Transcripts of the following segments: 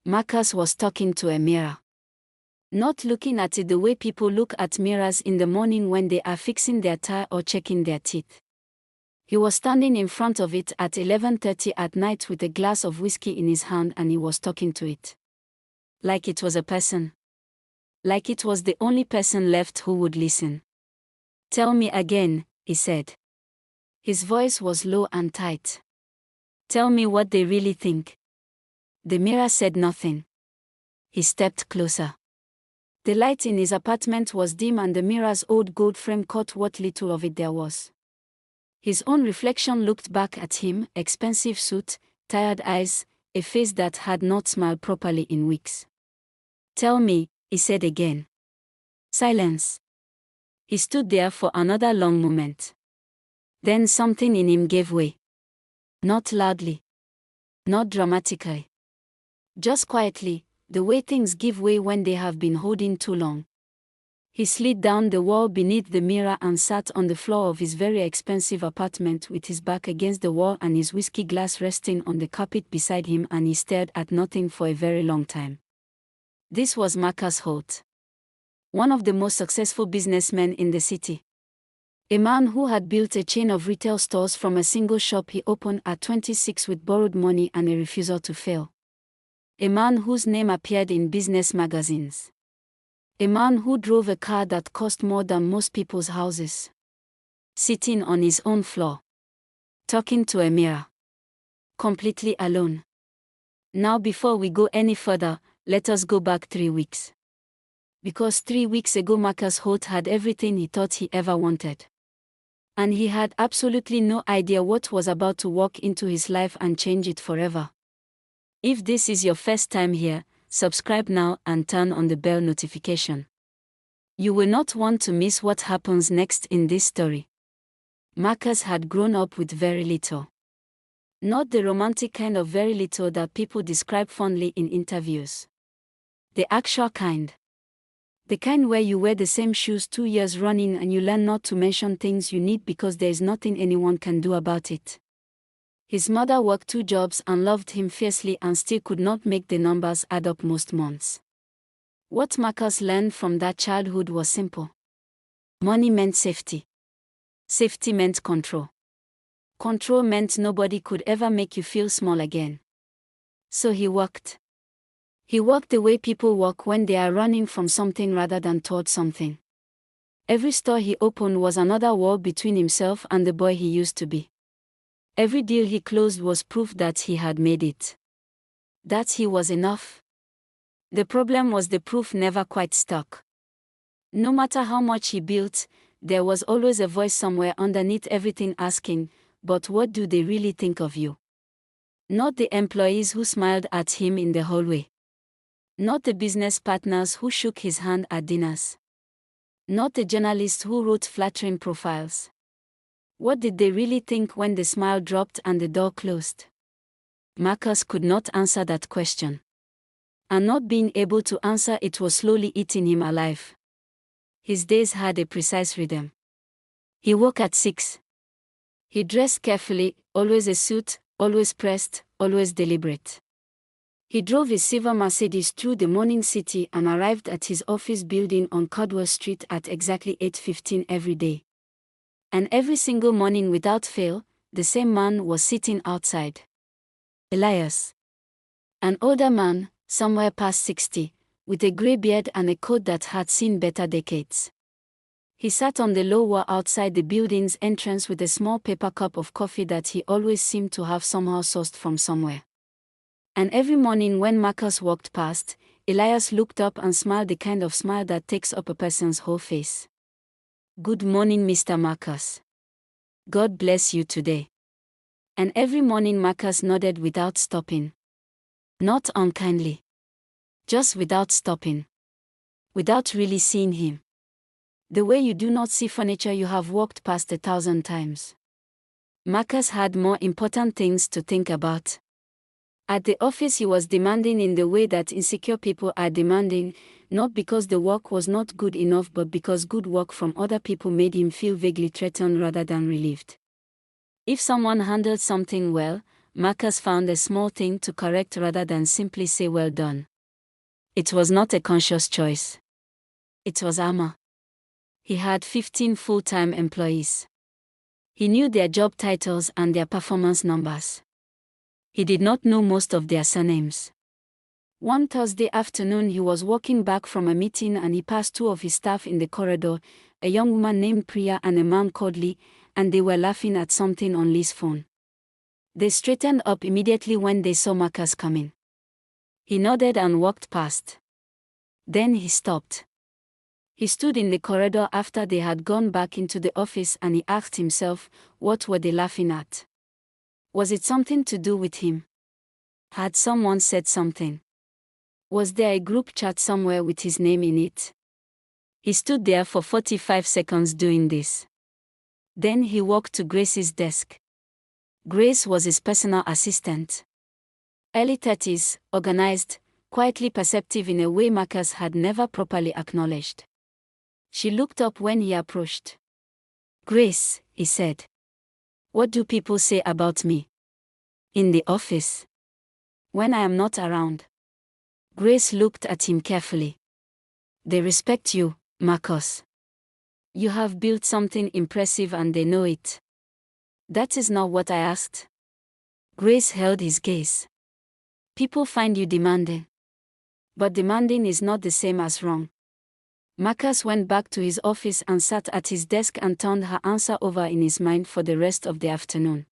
Marcus was talking to a mirror. Not looking at it the way people look at mirrors in the morning when they are fixing their tie or checking their teeth. He was standing in front of it at 11:30 at night with a glass of whiskey in his hand, and he was talking to it. Like it was a person. Like it was the only person left who would listen. "Tell me again," he said. His voice was low and tight. "Tell me what they really think." The mirror said nothing. He stepped closer. The light in his apartment was dim, and the mirror's old gold frame caught what little of it there was. His own reflection looked back at him, expensive suit, tired eyes, a face that had not smiled properly in weeks. "Tell me," he said again. Silence. He stood there for another long moment. Then something in him gave way. Not loudly. Not dramatically. Just quietly, the way things give way when they have been holding too long. He slid down the wall beneath the mirror and sat on the floor of his very expensive apartment with his back against the wall and his whiskey glass resting on the carpet beside him, and he stared at nothing for a very long time. This was Marcus Holt. One of the most successful businessmen in the city. A man who had built a chain of retail stores from a single shop he opened at 26 with borrowed money and a refusal to fail. A man whose name appeared in business magazines. A man who drove a car that cost more than most people's houses. Sitting on his own floor. Talking to a mirror. Completely alone. Now, before we go any further, let us go back 3 weeks. Because 3 weeks ago Marcus Holt had everything he thought he ever wanted. And he had absolutely no idea what was about to walk into his life and change it forever. If this is your first time here, subscribe now and turn on the bell notification. You will not want to miss what happens next in this story. Marcus had grown up with very little. Not the romantic kind of very little that people describe fondly in interviews. The actual kind. The kind where you wear the same shoes 2 years running and you learn not to mention things you need because there is nothing anyone can do about it. His mother worked 2 jobs and loved him fiercely and still could not make the numbers add up most months. What Marcus learned from that childhood was simple. Money meant safety. Safety meant control. Control meant nobody could ever make you feel small again. So he worked. He worked the way people work when they are running from something rather than toward something. Every store he opened was another wall between himself and the boy he used to be. Every deal he closed was proof that he had made it. That he was enough. The problem was the proof never quite stuck. No matter how much he built, there was always a voice somewhere underneath everything asking, "But what do they really think of you?" Not the employees who smiled at him in the hallway. Not the business partners who shook his hand at dinners. Not the journalists who wrote flattering profiles. What did they really think when the smile dropped and the door closed? Marcus could not answer that question. And not being able to answer it was slowly eating him alive. His days had a precise rhythm. He woke at 6. He dressed carefully, always a suit, always pressed, always deliberate. He drove his silver Mercedes through the morning city and arrived at his office building on Caldwell Street at exactly 8:15 every day. And every single morning without fail, the same man was sitting outside. Elias. An older man, somewhere past 60, with a grey beard and a coat that had seen better decades. He sat on the low wall outside the building's entrance with a small paper cup of coffee that he always seemed to have somehow sourced from somewhere. And every morning when Marcus walked past, Elias looked up and smiled, the kind of smile that takes up a person's whole face. "Good morning, Mr. Marcus. God bless you today." And every morning Marcus nodded without stopping. Not unkindly. Just without stopping. Without really seeing him. The way you do not see furniture you have walked past 1,000 times. Marcus had more important things to think about. At the office he was demanding in the way that insecure people are demanding, not because the work was not good enough but because good work from other people made him feel vaguely threatened rather than relieved. If someone handled something well, Marcus found a small thing to correct rather than simply say well done. It was not a conscious choice. It was armor. He had 15 full-time employees. He knew their job titles and their performance numbers. He did not know most of their surnames. One Thursday afternoon he was walking back from a meeting and he passed two of his staff in the corridor, a young woman named Priya and a man called Lee, and they were laughing at something on Lee's phone. They straightened up immediately when they saw Marcus coming. He nodded and walked past. Then he stopped. He stood in the corridor after they had gone back into the office and he asked himself, what were they laughing at? Was it something to do with him? Had someone said something? Was there a group chat somewhere with his name in it? He stood there for 45 seconds doing this. Then he walked to Grace's desk. Grace was his personal assistant. Early 30s, organized, quietly perceptive in a way Marcus had never properly acknowledged. She looked up when he approached. "Grace," he said. "What do people say about me? In the office? When I am not around?" Grace looked at him carefully. "They respect you, Marcus. You have built something impressive and they know it." "That is not what I asked." Grace held his gaze. "People find you demanding. But demanding is not the same as wrong." Marcus went back to his office and sat at his desk and turned her answer over in his mind for the rest of the afternoon.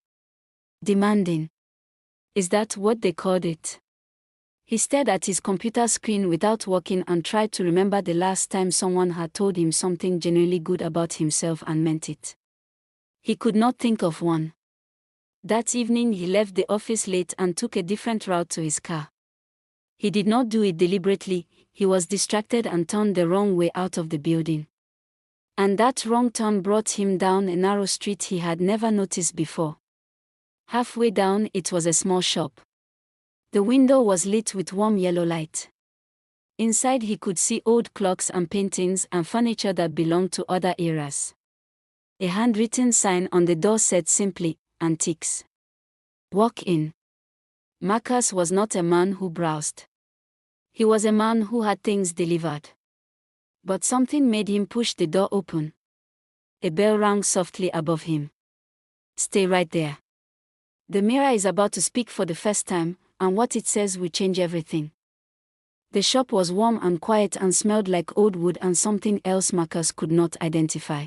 Demanding. Is that what they called it? He stared at his computer screen without walking and tried to remember the last time someone had told him something genuinely good about himself and meant it. He could not think of one. That evening he left the office late and took a different route to his car. He did not do it deliberately, he was distracted and turned the wrong way out of the building. And that wrong turn brought him down a narrow street he had never noticed before. Halfway down it was a small shop. The window was lit with warm yellow light. Inside he could see old clocks and paintings and furniture that belonged to other eras. A handwritten sign on the door said simply, "Antiques. Walk in." Marcus was not a man who browsed. He was a man who had things delivered. But something made him push the door open. A bell rang softly above him. "Stay right there. The mirror is about to speak for the first time, and what it says will change everything." The shop was warm and quiet and smelled like old wood and something else Marcus could not identify.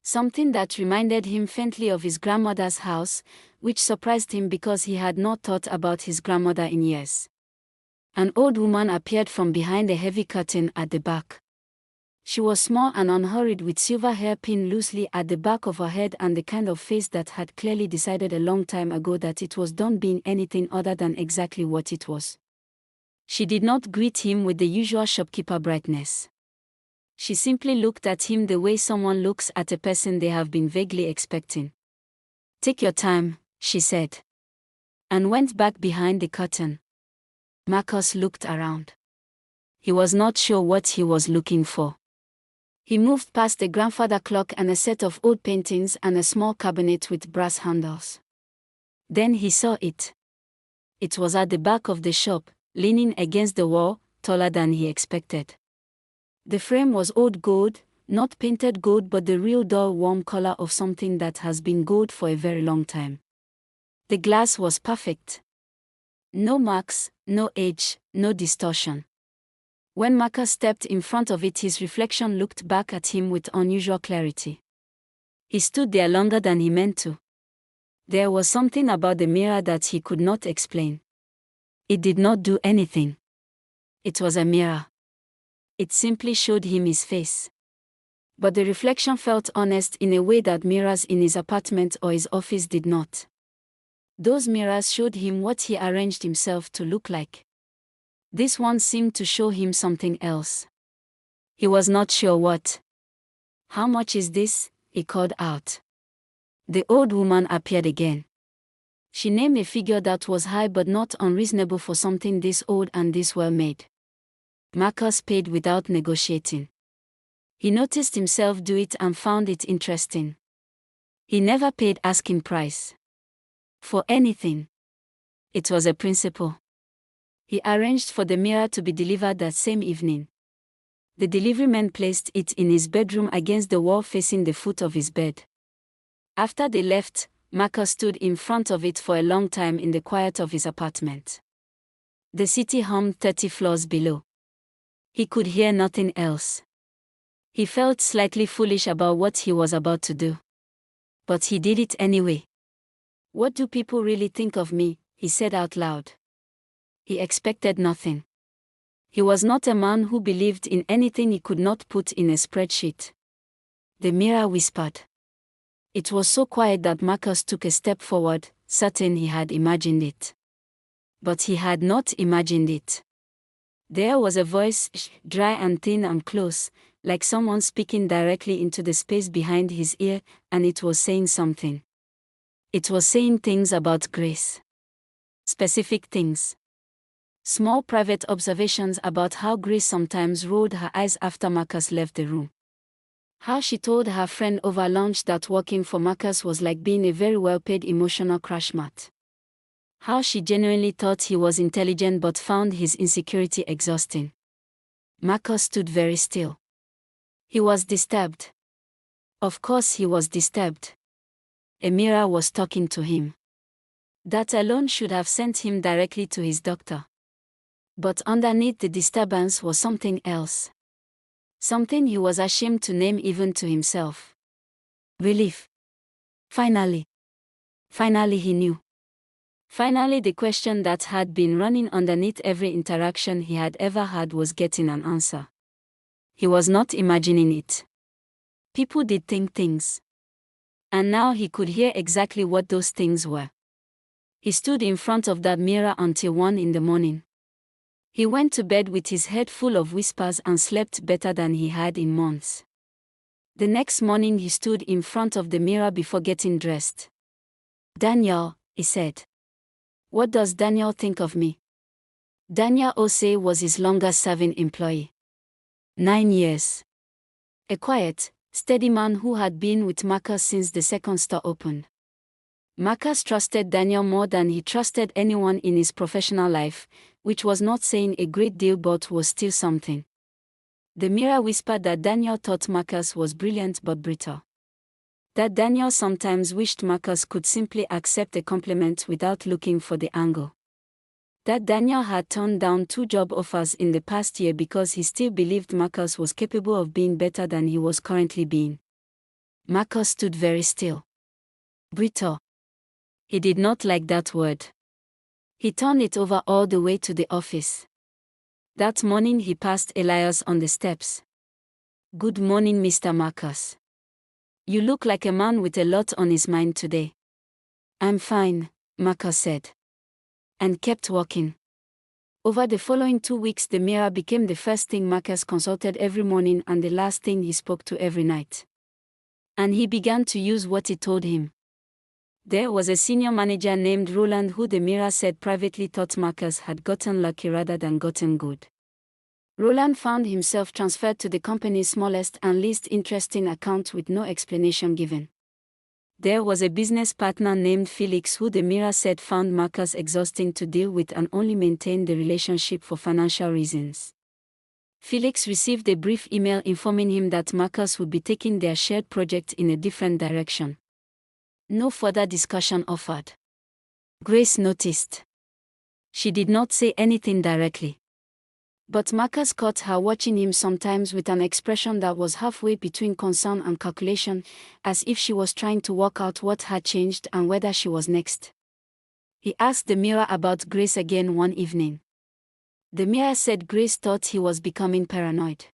Something that reminded him faintly of his grandmother's house, which surprised him because he had not thought about his grandmother in years. An old woman appeared from behind a heavy curtain at the back. She was small and unhurried with silver hair pinned loosely at the back of her head and the kind of face that had clearly decided a long time ago that it was done being anything other than exactly what it was. She did not greet him with the usual shopkeeper brightness. She simply looked at him the way someone looks at a person they have been vaguely expecting. "Take your time," she said. And went back behind the curtain. Marcus looked around. He was not sure what he was looking for. He moved past a grandfather clock and a set of old paintings and a small cabinet with brass handles. Then he saw it. It was at the back of the shop, leaning against the wall, taller than he expected. The frame was old gold, not painted gold but the real dull warm color of something that has been gold for a very long time. The glass was perfect. No marks, no age, no distortion. When Marcus stepped in front of it, his reflection looked back at him with unusual clarity. He stood there longer than he meant to. There was something about the mirror that he could not explain. It did not do anything. It was a mirror. It simply showed him his face. But the reflection felt honest in a way that mirrors in his apartment or his office did not. Those mirrors showed him what he arranged himself to look like. This one seemed to show him something else. He was not sure what. "How much is this?" he called out. The old woman appeared again. She named a figure that was high but not unreasonable for something this old and this well made. Marcus paid without negotiating. He noticed himself do it and found it interesting. He never paid asking price. For anything. It was a principle. He arranged for the mirror to be delivered that same evening. The deliveryman placed it in his bedroom against the wall facing the foot of his bed. After they left, Marcus stood in front of it for a long time in the quiet of his apartment. The city hummed 30 floors below. He could hear nothing else. He felt slightly foolish about what he was about to do. But he did it anyway. "What do people really think of me?" he said out loud. He expected nothing. He was not a man who believed in anything he could not put in a spreadsheet. The mirror whispered. It was so quiet that Marcus took a step forward, certain he had imagined it. But he had not imagined it. There was a voice, dry and thin and close, like someone speaking directly into the space behind his ear, and it was saying something. It was saying things about Grace. Specific things. Small private observations about how Grace sometimes rolled her eyes after Marcus left the room. How she told her friend over lunch that working for Marcus was like being a very well-paid emotional crash mat. How she genuinely thought he was intelligent but found his insecurity exhausting. Marcus stood very still. He was disturbed. Of course he was disturbed. A mirror was talking to him. That alone should have sent him directly to his doctor. But underneath the disturbance was something else. Something he was ashamed to name even to himself. Relief. Finally. Finally he knew. Finally the question that had been running underneath every interaction he had ever had was getting an answer. He was not imagining it. People did think things. And now he could hear exactly what those things were. He stood in front of that mirror until 1 in the morning. He went to bed with his head full of whispers and slept better than he had in months. The next morning he stood in front of the mirror before getting dressed. "Daniel," he said. "What does Daniel think of me?" Daniel Osei was his longest-serving employee. 9 years. A quiet, steady man who had been with Marcus since the second store opened. Marcus trusted Daniel more than he trusted anyone in his professional life, which was not saying a great deal but was still something. The mirror whispered that Daniel thought Marcus was brilliant but brittle. That Daniel sometimes wished Marcus could simply accept a compliment without looking for the angle. That Daniel had turned down 2 job offers in the past year because he still believed Marcus was capable of being better than he was currently being. Marcus stood very still. Brittle. He did not like that word. He turned it over all the way to the office. That morning he passed Elias on the steps. "Good morning, Mr. Marcus. You look like a man with a lot on his mind today." "I'm fine," Marcus said. And kept walking. Over the following 2 weeks the mirror became the first thing Marcus consulted every morning and the last thing he spoke to every night. And he began to use what it told him. There was a senior manager named Roland who the mirror said privately thought Marcus had gotten lucky rather than gotten good. Roland found himself transferred to the company's smallest and least interesting account with no explanation given. There was a business partner named Felix who the mirror said found Marcus exhausting to deal with and only maintained the relationship for financial reasons. Felix received a brief email informing him that Marcus would be taking their shared project in a different direction. No further discussion offered. Grace noticed. She did not say anything directly. But Marcus caught her watching him sometimes with an expression that was halfway between concern and calculation, as if she was trying to work out what had changed and whether she was next. He asked the mirror about Grace again one evening. The mirror said Grace thought he was becoming paranoid.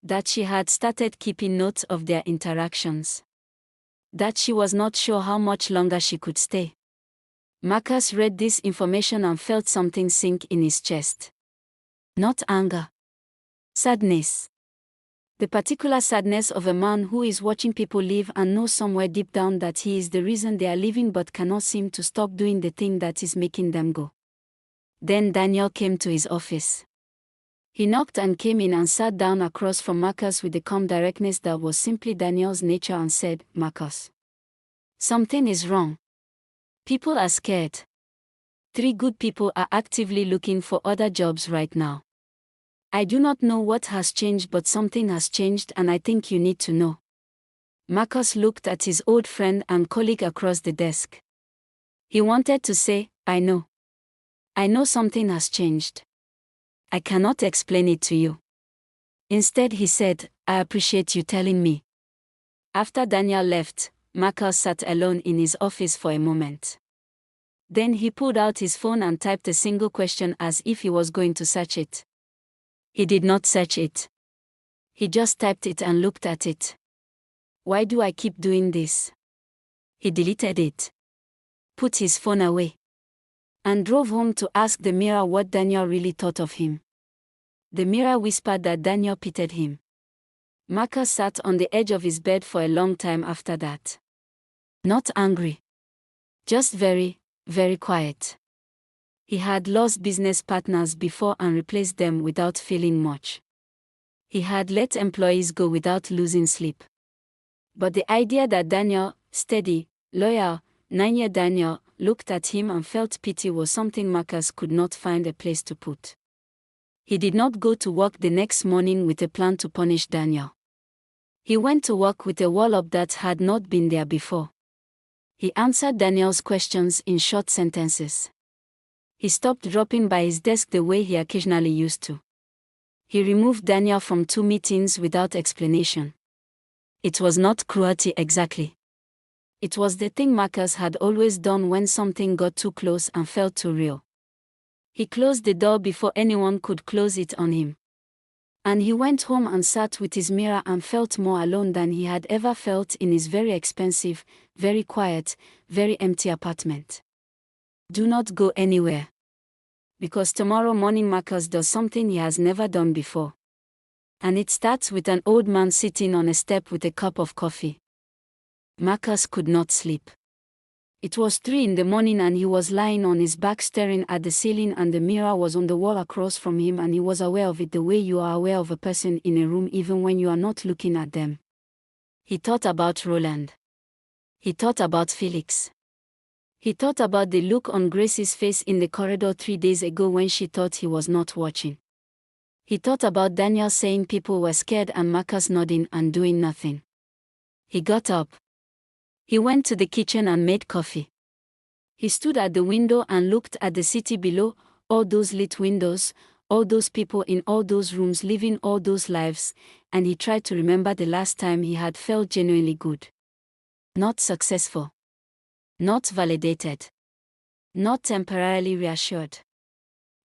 That she had started keeping notes of their interactions. That she was not sure how much longer she could stay. Marcus read this information and felt something sink in his chest. Not anger. Sadness. The particular sadness of a man who is watching people live and knows somewhere deep down that he is the reason they are living but cannot seem to stop doing the thing that is making them go. Then Daniel came to his office. He knocked and came in and sat down across from Marcus with the calm directness that was simply Daniel's nature and said, "Marcus, something is wrong." People are scared. 3 good people are actively looking for other jobs right now. I do not know what has changed, but something has changed, and I think you need to know. Marcus looked at his old friend and colleague across the desk. He wanted to say, I know. I know something has changed. I cannot explain it to you. Instead, he said, I appreciate you telling me. After Daniel left, Marcus sat alone in his office for a moment. Then he pulled out his phone and typed a single question as if he was going to search it. He did not search it. He just typed it and looked at it. Why do I keep doing this? He deleted it, put his phone away, and drove home to ask the mirror what Daniel really thought of him. The mirror whispered that Daniel pitied him. Marcus sat on the edge of his bed for a long time after that. Not angry. Just very, very quiet. He had lost business partners before and replaced them without feeling much. He had let employees go without losing sleep. But the idea that Daniel, steady, loyal, 9-year Daniel, looked at him and felt pity was something Marcus could not find a place to put. He did not go to work the next morning with a plan to punish Daniel. He went to work with a wall-up that had not been there before. He answered Daniel's questions in short sentences. He stopped dropping by his desk the way he occasionally used to. He removed Daniel from 2 meetings without explanation. It was not cruelty exactly. It was the thing Marcus had always done when something got too close and felt too real. He closed the door before anyone could close it on him. And he went home and sat with his mirror and felt more alone than he had ever felt in his very expensive, very quiet, very empty apartment. Do not go anywhere. Because tomorrow morning Marcus does something he has never done before. And it starts with an old man sitting on a step with a cup of coffee. Marcus could not sleep. It was 3 in the morning and he was lying on his back staring at the ceiling, and the mirror was on the wall across from him, and he was aware of it the way you are aware of a person in a room even when you are not looking at them. He thought about Roland. He thought about Felix. He thought about the look on Grace's face in the corridor 3 days ago when she thought he was not watching. He thought about Daniel saying people were scared and Marcus nodding and doing nothing. He got up. He went to the kitchen and made coffee. He stood at the window and looked at the city below, all those lit windows, all those people in all those rooms living all those lives, and he tried to remember the last time he had felt genuinely good. Not successful. Not validated. Not temporarily reassured.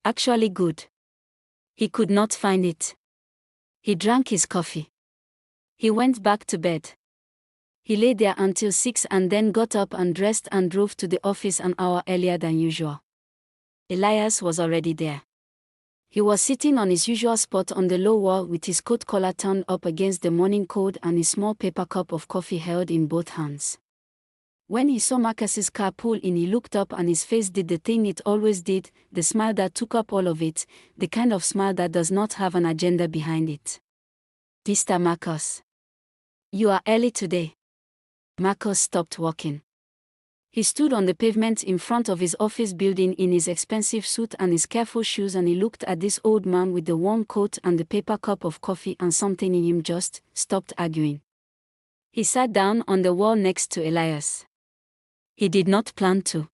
Actually good. He could not find it. He drank his coffee. He went back to bed. He lay there until 6 and then got up and dressed and drove to the office an hour earlier than usual. Elias was already there. He was sitting on his usual spot on the low wall with his coat collar turned up against the morning cold and his small paper cup of coffee held in both hands. When he saw Marcus's car pull in, he looked up and his face did the thing it always did, the smile that took up all of it, the kind of smile that does not have an agenda behind it. Mr. Marcus. You are early today. Marcus stopped walking. He stood on the pavement in front of his office building in his expensive suit and his careful shoes, and he looked at this old man with the warm coat and the paper cup of coffee, and something in him just stopped arguing. He sat down on the wall next to Elias. He did not plan to.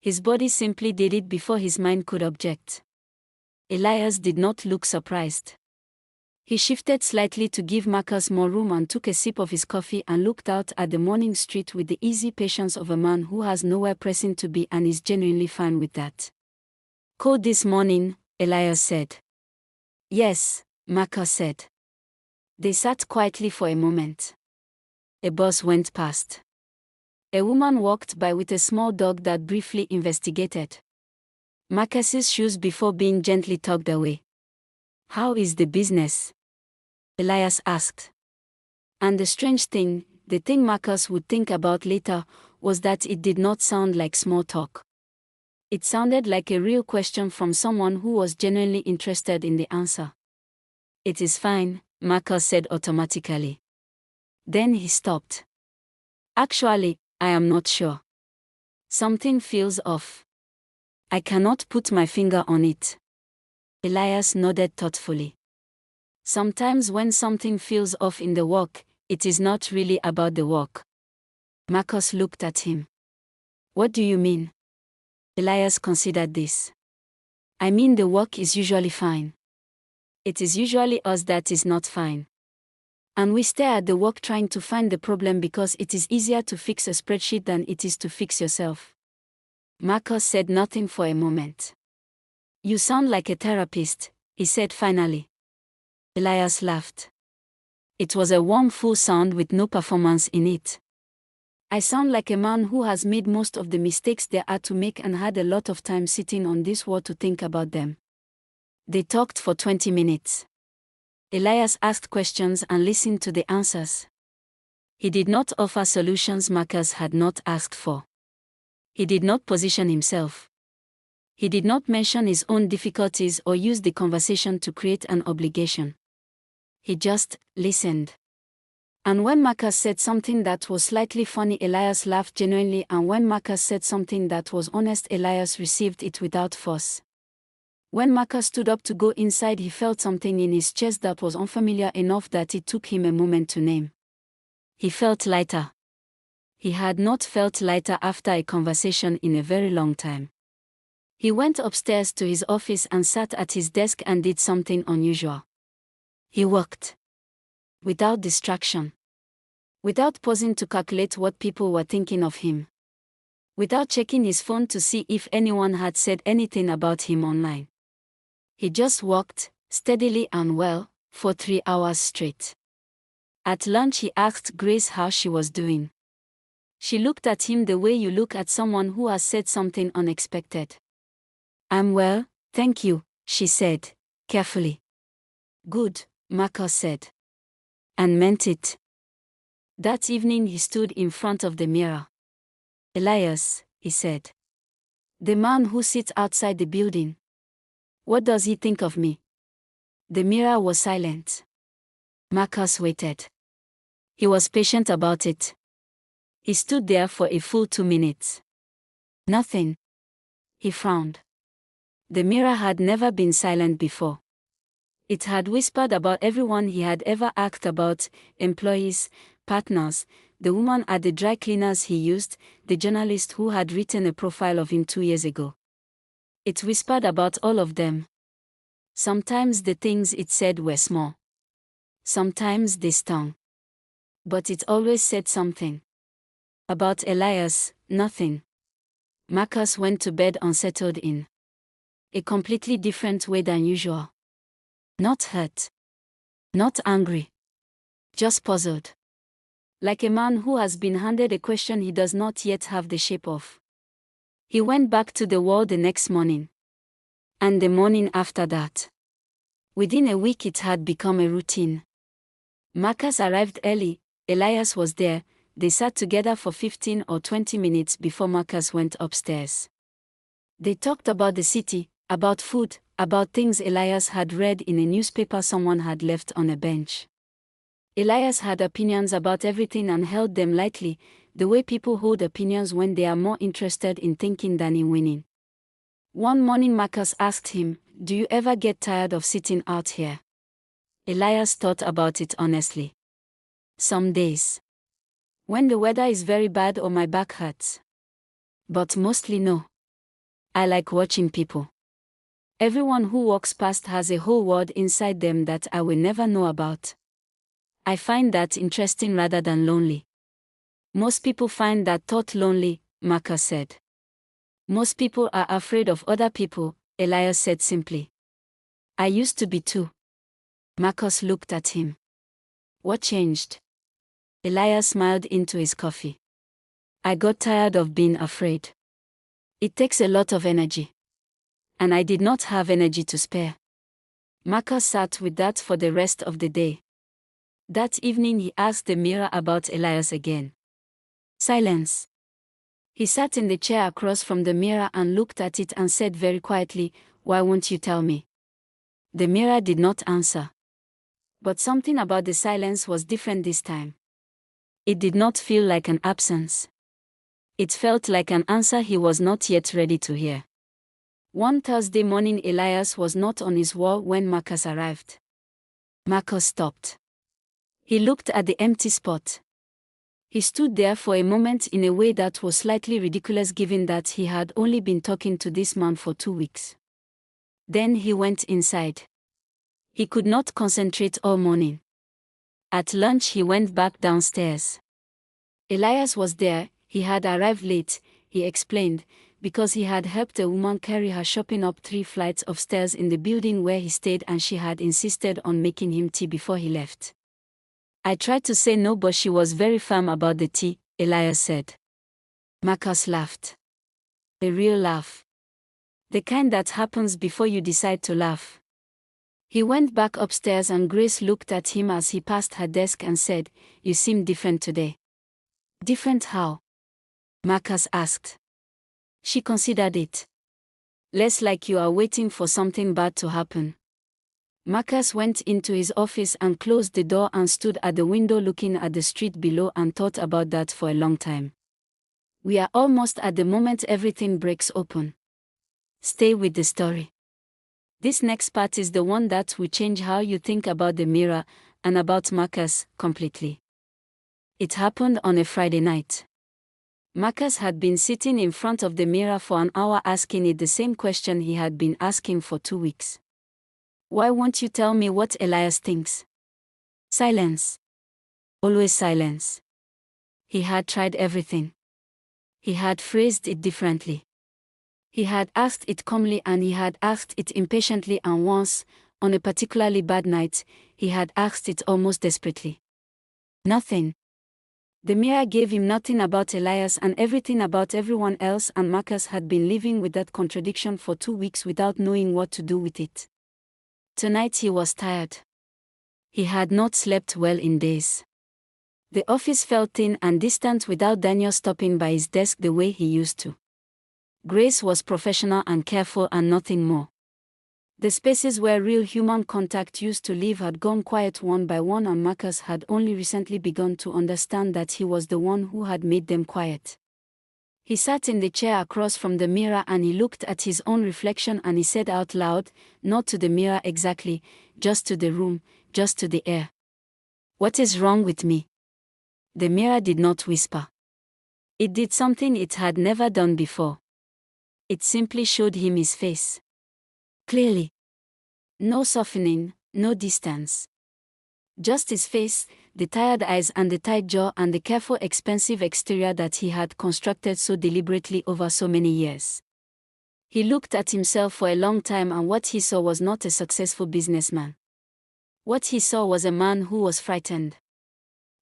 His body simply did it before his mind could object. Elias did not look surprised. He shifted slightly to give Marcus more room and took a sip of his coffee and looked out at the morning street with the easy patience of a man who has nowhere pressing to be and is genuinely fine with that. Cold this morning, Elias said. Yes, Marcus said. They sat quietly for a moment. A bus went past. A woman walked by with a small dog that briefly investigated Marcus's shoes before being gently tugged away. How is the business? Elias asked. And the strange thing, the thing Marcus would think about later, was that it did not sound like small talk. It sounded like a real question from someone who was genuinely interested in the answer. It is fine, Marcus said automatically. Then he stopped. Actually, I am not sure. Something feels off. I cannot put my finger on it. Elias nodded thoughtfully. Sometimes when something feels off in the work, it is not really about the work. Marcus looked at him. What do you mean? Elias considered this. I mean the work is usually fine. It is usually us that is not fine. And we stare at the work trying to find the problem because it is easier to fix a spreadsheet than it is to fix yourself. Marcus said nothing for a moment. You sound like a therapist, he said finally. Elias laughed. It was a warm, full sound with no performance in it. I sound like a man who has made most of the mistakes there are to make and had a lot of time sitting on this wall to think about them. They talked for 20 minutes. Elias asked questions and listened to the answers. He did not offer solutions Marcus had not asked for. He did not position himself. He did not mention his own difficulties or use the conversation to create an obligation. He just listened. And when Marcus said something that was slightly funny, Elias laughed genuinely, and when Marcus said something that was honest, Elias received it without force. When Marcus stood up to go inside, he felt something in his chest that was unfamiliar enough that it took him a moment to name. He felt lighter. He had not felt lighter after a conversation in a very long time. He went upstairs to his office and sat at his desk and did something unusual. He worked. Without distraction. Without pausing to calculate what people were thinking of him. Without checking his phone to see if anyone had said anything about him online. He just worked, steadily and well, for 3 hours straight. At lunch he asked Grace how she was doing. She looked at him the way you look at someone who has said something unexpected. I'm well, thank you, she said, carefully. Good, Marcus said. And meant it. That evening he stood in front of the mirror. Elias, he said. The man who sits outside the building. What does he think of me? The mirror was silent. Marcus waited. He was patient about it. He stood there for a full 2 minutes. Nothing. He frowned. The mirror had never been silent before. It had whispered about everyone he had ever asked about, employees, partners, the woman at the dry cleaners he used, the journalist who had written a profile of him 2 years ago. It whispered about all of them. Sometimes the things it said were small. Sometimes they stung. But it always said something. About Elias, nothing. Marcus went to bed unsettled in a completely different way than usual. Not hurt. Not angry. Just puzzled. Like a man who has been handed a question he does not yet have the shape of. He went back to the wall the next morning. And the morning after that. Within a week it had become a routine. Marcus arrived early, Elias was there, they sat together for 15 or 20 minutes before Marcus went upstairs. They talked about the city, about food, about things Elias had read in a newspaper someone had left on a bench. Elias had opinions about everything and held them lightly, the way people hold opinions when they are more interested in thinking than in winning. One morning Marcus asked him, "Do you ever get tired of sitting out here?" Elias thought about it honestly. Some days. When the weather is very bad or my back hurts. But mostly no. I like watching people. Everyone who walks past has a whole world inside them that I will never know about. I find that interesting rather than lonely. Most people find that thought lonely, Marcus said. Most people are afraid of other people, Elias said simply. I used to be too. Marcus looked at him. What changed? Elias smiled into his coffee. I got tired of being afraid. It takes a lot of energy. And I did not have energy to spare. Marcus sat with that for the rest of the day. That evening he asked the mirror about Elias again. Silence. He sat in the chair across from the mirror and looked at it and said very quietly, "Why won't you tell me?" The mirror did not answer. But something about the silence was different this time. It did not feel like an absence. It felt like an answer he was not yet ready to hear. One Thursday morning, Elias was not on his wall when Marcus arrived. Marcus stopped. He looked at the empty spot. He stood there for a moment in a way that was slightly ridiculous given that he had only been talking to this man for 2 weeks. Then he went inside. He could not concentrate all morning. At lunch he went back downstairs. Elias was there. He had arrived late, he explained, because he had helped a woman carry her shopping up 3 flights of stairs in the building where he stayed, and she had insisted on making him tea before he left. I tried to say no, but she was very firm about the tea, Elias said. Marcus laughed. A real laugh. The kind that happens before you decide to laugh. He went back upstairs and Grace looked at him as he passed her desk and said, "You seem different today." "Different how?" Marcus asked. She considered it. "Less like you are waiting for something bad to happen." Marcus went into his office and closed the door and stood at the window looking at the street below and thought about that for a long time. We are almost at the moment everything breaks open. Stay with the story. This next part is the one that will change how you think about the mirror and about Marcus completely. It happened on a Friday night. Marcus had been sitting in front of the mirror for an hour asking it the same question he had been asking for 2 weeks. "Why won't you tell me what Elias thinks?" Silence. Always silence. He had tried everything. He had phrased it differently. He had asked it calmly and he had asked it impatiently, and once, on a particularly bad night, he had asked it almost desperately. Nothing. The mirror gave him nothing about Elias and everything about everyone else, and Marcus had been living with that contradiction for 2 weeks without knowing what to do with it. Tonight he was tired. He had not slept well in days. The office felt thin and distant without Daniel stopping by his desk the way he used to. Grace was professional and careful and nothing more. The spaces where real human contact used to live had gone quiet one by one, and Marcus had only recently begun to understand that he was the one who had made them quiet. He sat in the chair across from the mirror and he looked at his own reflection and he said out loud, not to the mirror exactly, just to the room, just to the air, "What is wrong with me?" The mirror did not whisper. It did something it had never done before. It simply showed him his face. Clearly. No softening, no distance. Just his face, the tired eyes and the tight jaw and the careful expensive exterior that he had constructed so deliberately over so many years. He looked at himself for a long time and what he saw was not a successful businessman. What he saw was a man who was frightened.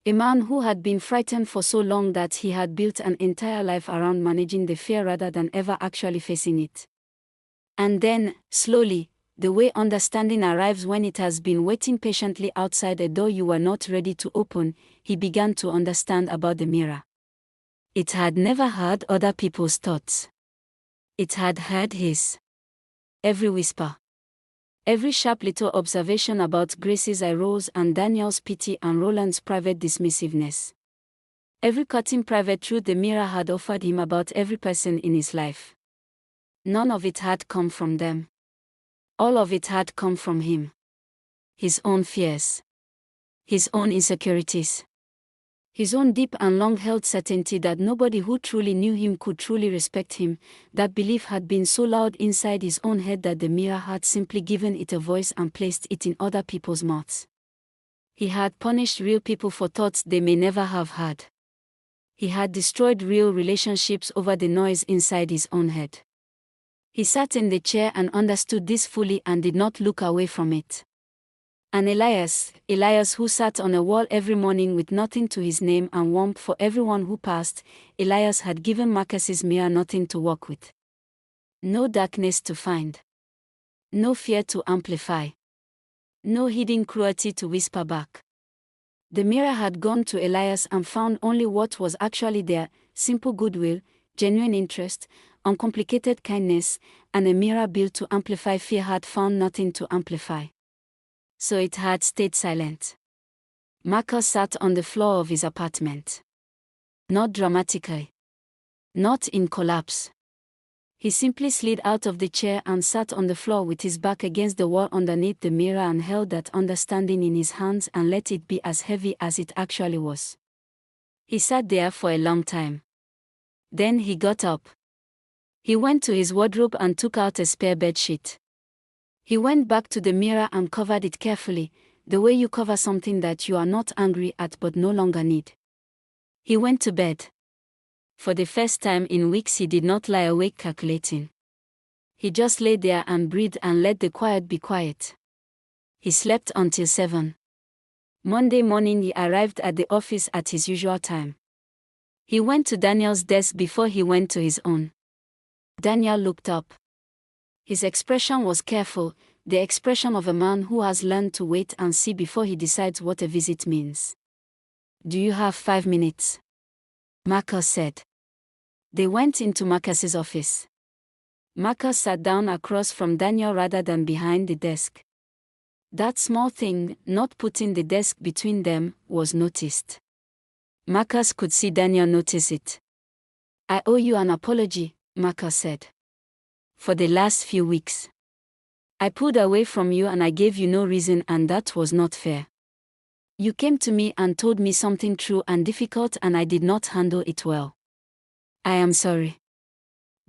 A man who had been frightened for so long that he had built an entire life around managing the fear rather than ever actually facing it. And then, slowly, the way understanding arrives when it has been waiting patiently outside a door you were not ready to open, he began to understand about the mirror. It had never heard other people's thoughts. It had heard his. Every whisper. Every sharp little observation about Grace's eye rolls and Daniel's pity and Roland's private dismissiveness. Every cutting private truth the mirror had offered him about every person in his life. None of it had come from them. All of it had come from him. His own fears. His own insecurities. His own deep and long-held certainty that nobody who truly knew him could truly respect him. That belief had been so loud inside his own head that the mirror had simply given it a voice and placed it in other people's mouths. He had punished real people for thoughts they may never have had. He had destroyed real relationships over the noise inside his own head. He sat in the chair and understood this fully and did not look away from it. And Elias who sat on a wall every morning with nothing to his name and warmth for everyone who passed, Elias had given Marcus's mirror nothing to work with. No darkness to find. No fear to amplify. No hidden cruelty to whisper back. The mirror had gone to Elias and found only what was actually there: simple goodwill, genuine interest, uncomplicated kindness, and a mirror built to amplify fear had found nothing to amplify. So it had stayed silent. Marcus sat on the floor of his apartment. Not dramatically. Not in collapse. He simply slid out of the chair and sat on the floor with his back against the wall underneath the mirror and held that understanding in his hands and let it be as heavy as it actually was. He sat there for a long time. Then he got up. He went to his wardrobe and took out a spare bedsheet. He went back to the mirror and covered it carefully, the way you cover something that you are not angry at but no longer need. He went to bed. For the first time in weeks he did not lie awake calculating. He just lay there and breathed and let the quiet be quiet. He slept until 7. Monday morning he arrived at the office at his usual time. He went to Daniel's desk before he went to his own. Daniel looked up. His expression was careful, the expression of a man who has learned to wait and see before he decides what a visit means. "Do you have 5 minutes?" Marcus said. They went into Marcus's office. Marcus sat down across from Daniel rather than behind the desk. That small thing, not putting the desk between them, was noticed. Marcus could see Daniel notice it. "I owe you an apology," Marcus said. "For the last few weeks. I pulled away from you and I gave you no reason, and that was not fair. You came to me and told me something true and difficult and I did not handle it well. I am sorry."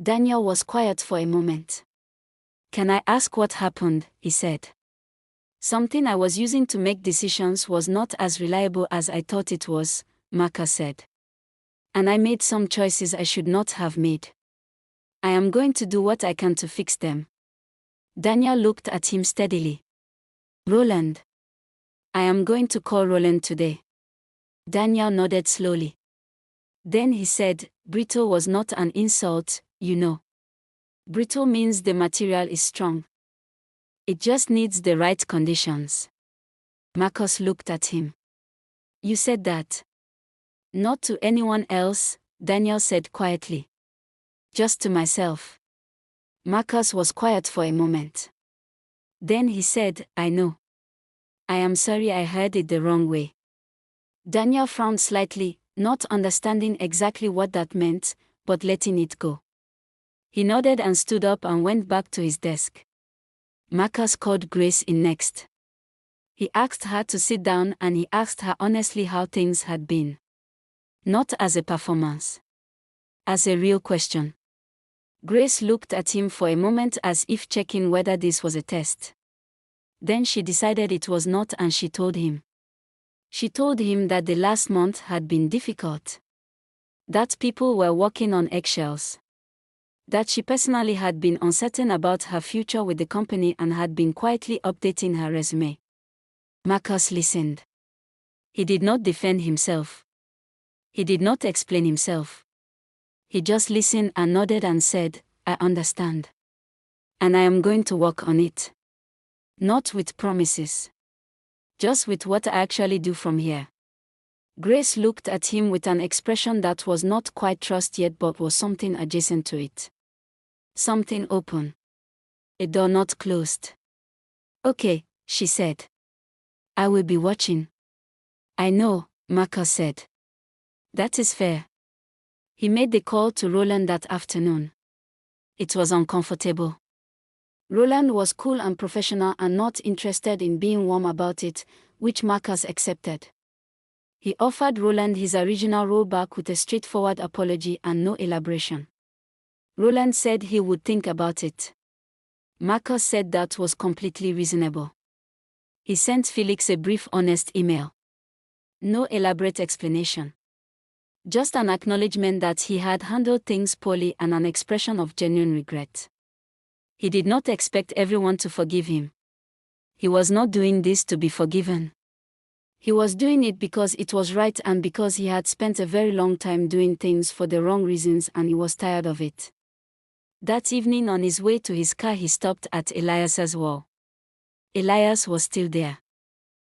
Daniel was quiet for a moment. "Can I ask what happened?" he said. "Something I was using to make decisions was not as reliable as I thought it was," Marcus said. "And I made some choices I should not have made. I am going to do what I can to fix them." Daniel looked at him steadily. "Roland." "I am going to call Roland today." Daniel nodded slowly. Then he said, "Brittle was not an insult, you know. Brittle means the material is strong. It just needs the right conditions." Marcus looked at him. "You said that?" "Not to anyone else," Daniel said quietly. "Just to myself." Marcus was quiet for a moment. Then he said, "I know. I am sorry I heard it the wrong way." Daniel frowned slightly, not understanding exactly what that meant, but letting it go. He nodded and stood up and went back to his desk. Marcus called Grace in next. He asked her to sit down and he asked her honestly how things had been. Not as a performance. As a real question. Grace looked at him for a moment as if checking whether this was a test. Then she decided it was not and she told him. She told him that the last month had been difficult. That people were walking on eggshells. That she personally had been uncertain about her future with the company and had been quietly updating her resume. Marcus listened. He did not defend himself. He did not explain himself. He just listened and nodded and said, "I understand. And I am going to work on it. Not with promises. Just with what I actually do from here." Grace looked at him with an expression that was not quite trust yet but was something adjacent to it. Something open. A door not closed. "Okay," she said. "I will be watching." "I know," Marcus said. "That is fair." He made the call to Roland that afternoon. It was uncomfortable. Roland was cool and professional and not interested in being warm about it, which Marcus accepted. He offered Roland his original role back with a straightforward apology and no elaboration. Roland said he would think about it. Marcus said that was completely reasonable. He sent Felix a brief, honest email. No elaborate explanation. Just an acknowledgement that he had handled things poorly and an expression of genuine regret. He did not expect everyone to forgive him. He was not doing this to be forgiven. He was doing it because it was right and because he had spent a very long time doing things for the wrong reasons and he was tired of it. That evening on his way to his car he stopped at Elias's wall. Elias was still there.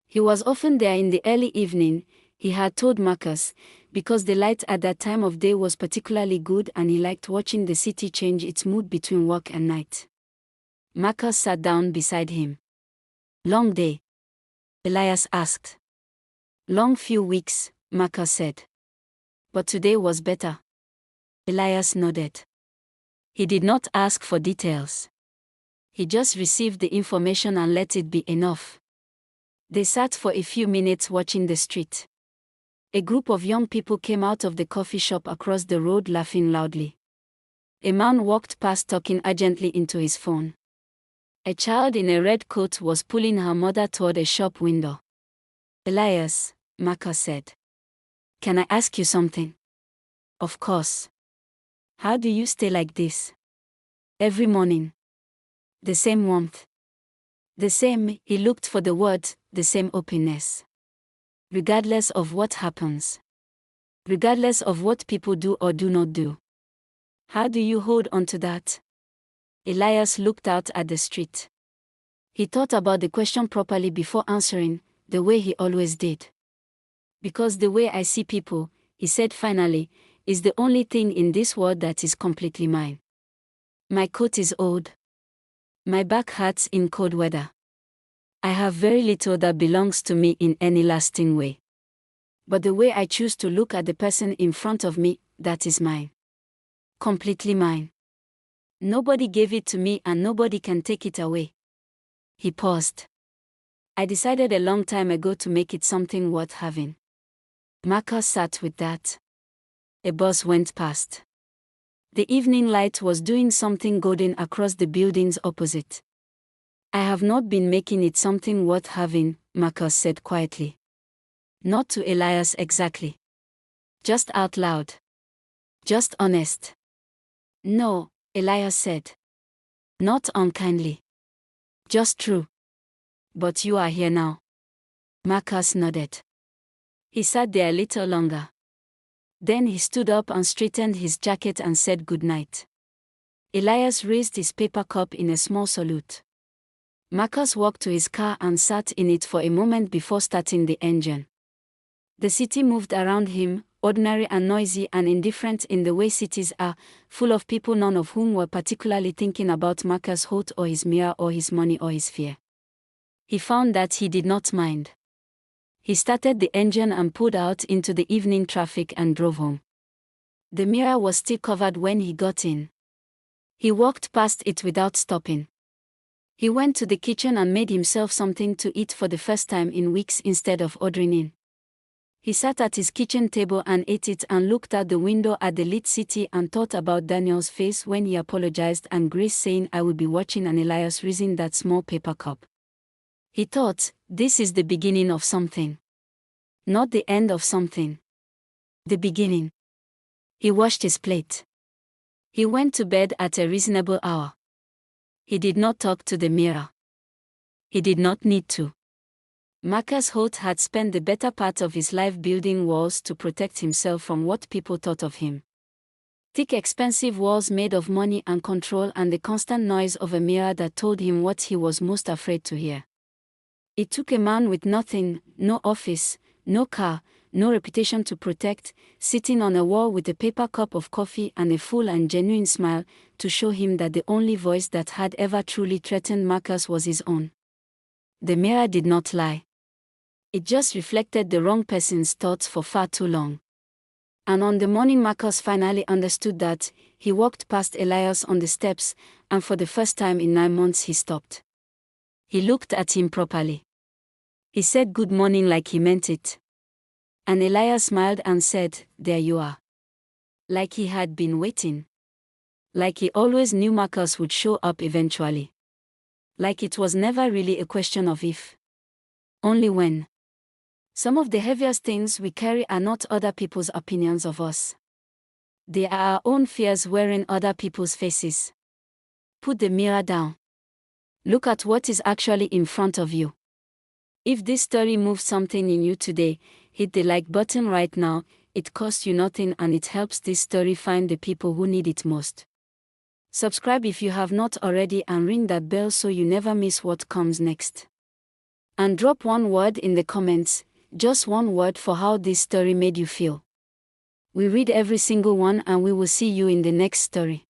He was often there in the early evening, he had told Marcus, because the light at that time of day was particularly good and he liked watching the city change its mood between work and night. Marcus sat down beside him. "Long day?" Elias asked. "Long few weeks," Marcus said. "But today was better." Elias nodded. He did not ask for details. He just received the information and let it be enough. They sat for a few minutes watching the street. A group of young people came out of the coffee shop across the road laughing loudly. A man walked past talking urgently into his phone. A child in a red coat was pulling her mother toward a shop window. Elias, Marcus said. Can I ask you something? Of course. How do you stay like this? Every morning. The same warmth. The same, he looked for the word, the same openness. Regardless of what happens. Regardless of what people do or do not do. How do you hold on to that? Elias looked out at the street. He thought about the question properly before answering, the way he always did. Because the way I see people, he said finally, is the only thing in this world that is completely mine. My coat is old. My back hurts in cold weather. I have very little that belongs to me in any lasting way. But the way I choose to look at the person in front of me, that is mine. Completely mine. Nobody gave it to me and nobody can take it away. He paused. I decided a long time ago to make it something worth having. Marcus sat with that. A bus went past. The evening light was doing something golden across the buildings opposite. I have not been making it something worth having, Marcus said quietly. Not to Elias exactly. Just out loud. Just honest. No, Elias said. Not unkindly. Just true. But you are here now. Marcus nodded. He sat there a little longer. Then he stood up and straightened his jacket and said goodnight. Elias raised his paper cup in a small salute. Marcus walked to his car and sat in it for a moment before starting the engine. The city moved around him, ordinary and noisy and indifferent in the way cities are, full of people none of whom were particularly thinking about Marcus' health or his mirror or his money or his fear. He found that he did not mind. He started the engine and pulled out into the evening traffic and drove home. The mirror was still covered when he got in. He walked past it without stopping. He went to the kitchen and made himself something to eat for the first time in weeks instead of ordering in. He sat at his kitchen table and ate it and looked out the window at the lit city and thought about Daniel's face when he apologized and Grace saying I will be watching and Elias raising that small paper cup. He thought, this is the beginning of something. Not the end of something. The beginning. He washed his plate. He went to bed at a reasonable hour. He did not talk to the mirror. He did not need to. Marcus Holt had spent the better part of his life building walls to protect himself from what people thought of him. Thick expensive walls made of money and control and the constant noise of a mirror that told him what he was most afraid to hear. It took a man with nothing, no office, no car, no reputation to protect, sitting on a wall with a paper cup of coffee and a full and genuine smile, to show him that the only voice that had ever truly threatened Marcus was his own. The mirror did not lie. It just reflected the wrong person's thoughts for far too long. And on the morning Marcus finally understood that, he walked past Elias on the steps, and for the first time in 9 months he stopped. He looked at him properly. He said good morning like he meant it. And Elias smiled and said, there you are. Like he had been waiting. Like he always knew Marcus would show up eventually. Like it was never really a question of if. Only when. Some of the heaviest things we carry are not other people's opinions of us. They are our own fears wearing other people's faces. Put the mirror down. Look at what is actually in front of you. If this story moved something in you today, hit the like button right now. It costs you nothing and it helps this story find the people who need it most. Subscribe if you have not already and ring that bell so you never miss what comes next. And drop one word in the comments, just one word for how this story made you feel. We read every single one and we will see you in the next story.